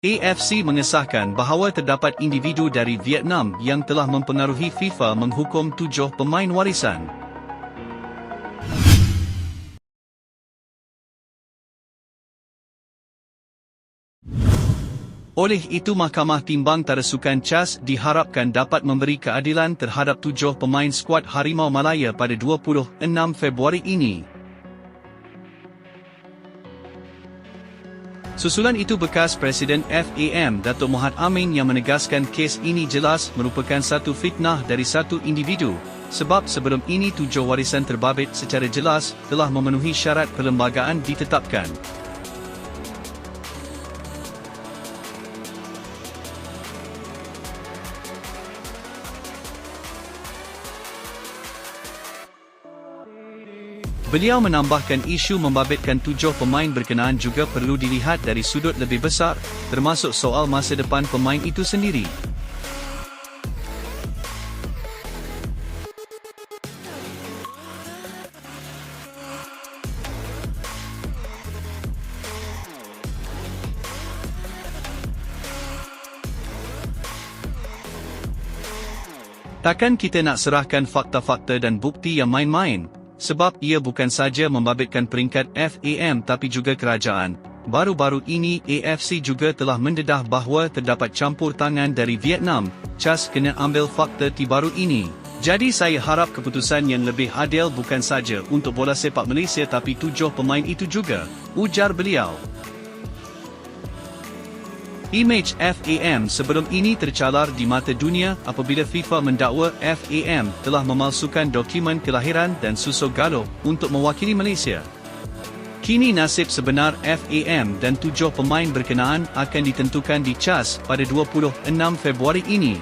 AFC mengesahkan bahawa terdapat individu dari Vietnam yang telah mempengaruhi FIFA menghukum 7 pemain warisan. Oleh itu Mahkamah Timbang Tarasukan CAS diharapkan dapat memberi keadilan terhadap 7 pemain skuad Harimau Malaya pada 26 Februari ini. Susulan itu bekas Presiden FAM Datuk Mohamed Amin yang menegaskan kes ini jelas merupakan satu fitnah dari satu individu, sebab sebelum ini 7 warisan terbabit secara jelas telah memenuhi syarat perlembagaan ditetapkan. Beliau menambahkan isu membabitkan 7 pemain berkenaan juga perlu dilihat dari sudut lebih besar, termasuk soal masa depan pemain itu sendiri. Takkan kita nak serahkan fakta-fakta dan bukti yang main-main? Sebab ia bukan saja membabitkan peringkat FAM tapi juga kerajaan. Baru-baru ini AFC juga telah mendedah bahawa terdapat campur tangan dari Vietnam. CAS kena ambil fakta terbaru ini. Jadi saya harap keputusan yang lebih adil bukan saja untuk bola sepak Malaysia tapi 7 pemain itu juga, ujar beliau. Imej FAM sebelum ini tercalar di mata dunia apabila FIFA mendakwa FAM telah memalsukan dokumen kelahiran dan susuk galuh untuk mewakili Malaysia. Kini nasib sebenar FAM dan 7 pemain berkenaan akan ditentukan di CAS pada 26 Februari ini.